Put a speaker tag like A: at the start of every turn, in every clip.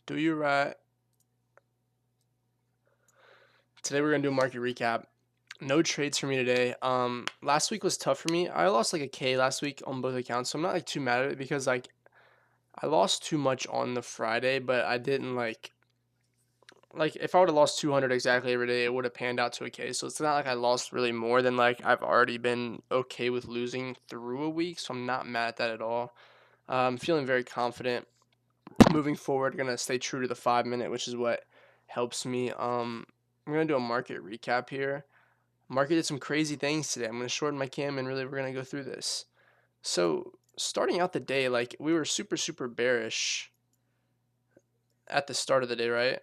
A: Do you right? Today we're gonna do a market recap. No trades for me today. Last week was tough for me. I lost like a K last week on both accounts, so I'm not like too mad at it because like I lost too much on the Friday, but I didn't like if I would have lost 200 exactly every day, it would have panned out to a K. So it's not like I lost really more than like I've already been okay with losing through a week, so I'm not mad at that at all. I'm feeling very confident moving forward. Gonna stay true to the 5 minute, which is what helps me. I'm gonna do a market recap here. Market did some crazy things today. I'm gonna shorten my cam and really we're gonna go through this. So starting out the day, like we were super bearish at the start of the day, right?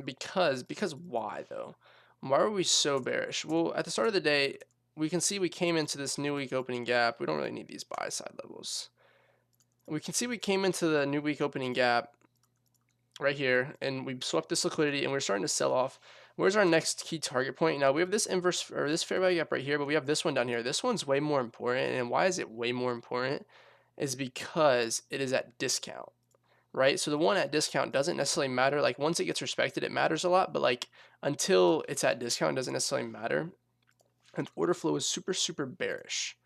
A: Because why though? Why were we so bearish? Well, at the start of the day, we can see we came into this new week opening gap. We don't really need these buy side levels. We can see we came into the new week opening gap right here, and we swept this liquidity, and we're starting to sell off. Where's our next key target point? Now we have this inverse or this fair value gap right here, but we have this one down here. This one's way more important, and why is it way more important? Is because it is at discount, right? So the one at discount doesn't necessarily matter. Like once it gets respected, it matters a lot, but like until it's at discount, it doesn't necessarily matter. And order flow is super bearish.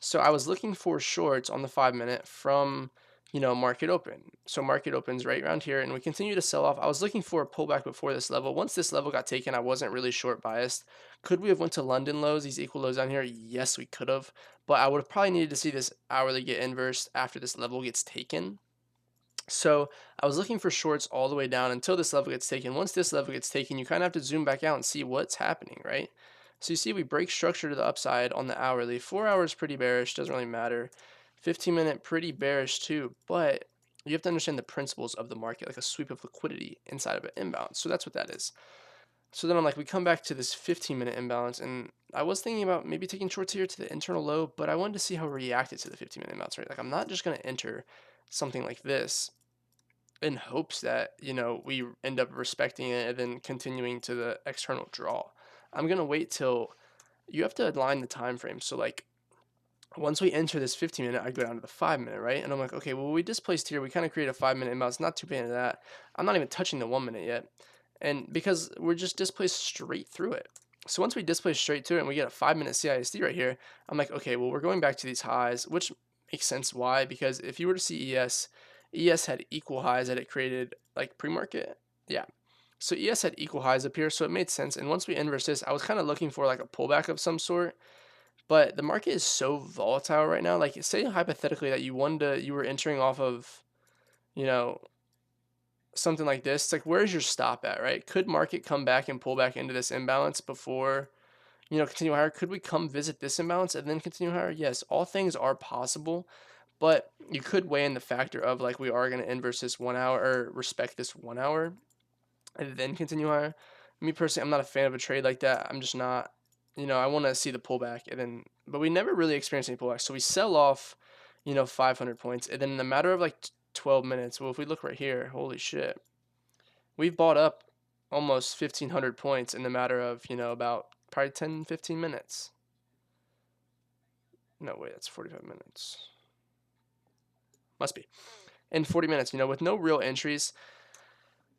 A: So I was looking for shorts on the 5 minute from, market open. So market opens right around here and we continue to sell off. I was looking for a pullback before this level. Once this level got taken, I wasn't really short biased. Could we have went to London lows, these equal lows down here? Yes, we could have, but I would have probably needed to see this hourly get inversed after this level gets taken. So I was looking for shorts all the way down until this level gets taken. Once this level gets taken, you kind of have to zoom back out and see what's happening, right? So you see we break structure to the upside on the hourly. 4 hours pretty bearish, doesn't really matter. 15-minute pretty bearish too, but you have to understand the principles of the market, like a sweep of liquidity inside of an imbalance. So that's what that is. So then I'm like, we come back to this 15-minute imbalance, and I was thinking about maybe taking shorts here to the internal low, but I wanted to see how it reacted to the 15-minute imbalance, right? Like I'm not just going to enter something like this in hopes that we end up respecting it and then continuing to the external draw. I'm gonna wait till you have to align the time frame. So like once we enter this 15-minute, I go down to the 5 minute, right? And I'm like, okay, well we displaced here. We kind of create a 5 minute imbalance. Not too bad into that. I'm not even touching the 1 minute yet, and because we're just displaced straight through it. So once we displace straight through it and we get a 5 minute CISD right here, I'm like, okay, well we're going back to these highs, which makes sense. Why? Because if you were to see ES had equal highs that it created like pre-market. Yeah. So ES had equal highs up here, so it made sense. And once we inverse this, I was kind of looking for like a pullback of some sort. But the market is so volatile right now. Like say hypothetically that you were entering off of, you know, something like this. It's like where's your stop at, right? Could market come back and pull back into this imbalance before, continue higher? Could we come visit this imbalance and then continue higher? Yes, all things are possible. But you could weigh in the factor of like we are going to inverse this 1 hour or respect this 1 hour and then continue higher. Me personally, I'm not a fan of a trade like that. I'm just not. I want to see the pullback and then, but we never really experienced any pullback. So we sell off, 500 points, and then in a matter of like 12 minutes. Well, if we look right here, holy shit, we've bought up almost 1,500 points in the matter of about probably 10, 15 minutes. No, wait, that's 45 minutes. Must be. In 40 minutes, with no real entries.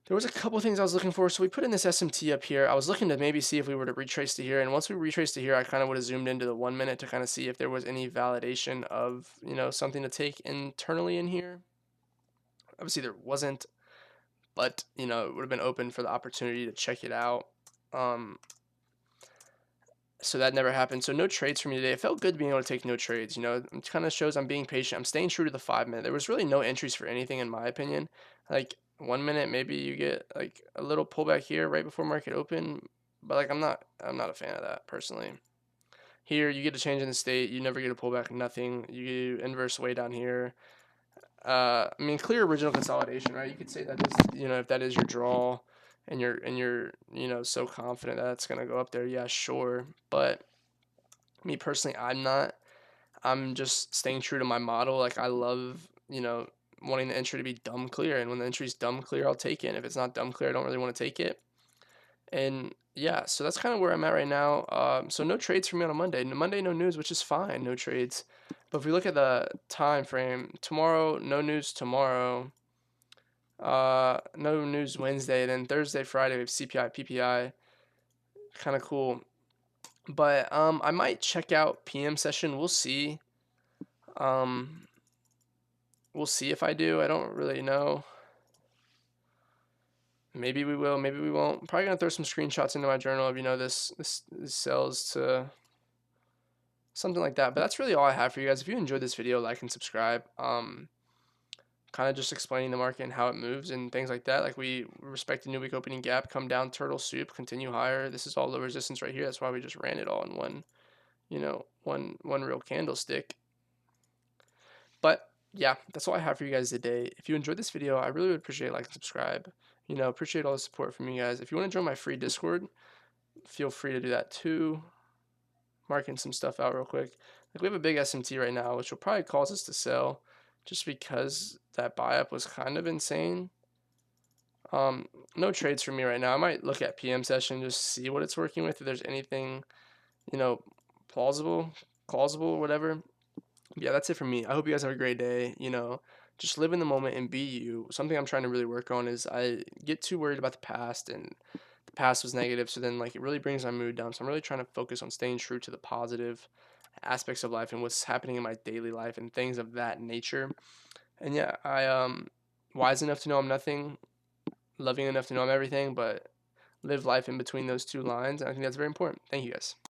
A: There was a couple things I was looking for. So we put in this SMT up here. I was looking to maybe see if we were to retrace to here. And once we retraced to here, I kind of would have zoomed into the 1 minute to kind of see if there was any validation of, something to take internally in here. Obviously there wasn't, but, it would have been open for the opportunity to check it out. So that never happened. So no trades for me today. It felt good being able to take no trades. It kind of shows I'm being patient. I'm staying true to the 5 minute. There was really no entries for anything in my opinion. Like 1 minute, maybe you get like a little pullback here right before market open, but like I'm not a fan of that personally. Here you get a change in the state. You never get a pullback. Nothing. You inverse way down here. I mean, clear original consolidation, right? You could say that is, if that is your draw, and you're so confident that it's gonna go up there, yeah, sure. But me personally, I'm not. I'm just staying true to my model. Like I love, wanting the entry to be dumb clear, and when the entry's dumb clear, I'll take it. And if it's not dumb clear, I don't really want to take it. And yeah, so that's kind of where I'm at right now. So no trades for me on a Monday. Monday, no news, which is fine. No trades. But if we look at the time frame, tomorrow, no news tomorrow. No news Wednesday. Then Thursday, Friday we have CPI, PPI. Kind of cool. But I might check out PM session. We'll see. Um, we'll see if I do. I don't really know. Maybe we will. Maybe we won't. I'm probably gonna throw some screenshots into my journal of this sells to something like that. But that's really all I have for you guys. If you enjoyed this video, like and subscribe. Kind of just explaining the market and how it moves and things like that. Like we respect the new week opening gap, come down turtle soup, continue higher. This is all low resistance right here. That's why we just ran it all in one real candlestick. But yeah, that's all I have for you guys today. If you enjoyed this video, I really would appreciate like and subscribe. Appreciate all the support from you guys. If you want to join my free Discord, feel free to do that too. Marking some stuff out real quick. Like we have a big SMT right now, which will probably cause us to sell just because that buy up was kind of insane. No trades for me right now. I might look at PM session, just see what it's working with. If there's anything, plausible, whatever. Yeah, that's it for me. I hope you guys have a great day. Just live in the moment and be you. Something I'm trying to really work on is I get too worried about the past, and the past was negative, so then like it really brings my mood down. So I'm really trying to focus on staying true to the positive aspects of life and what's happening in my daily life and things of that nature. And yeah, I wise enough to know I'm nothing, loving enough to know I'm everything, but live life in between those two lines. And I think that's very important. Thank you guys.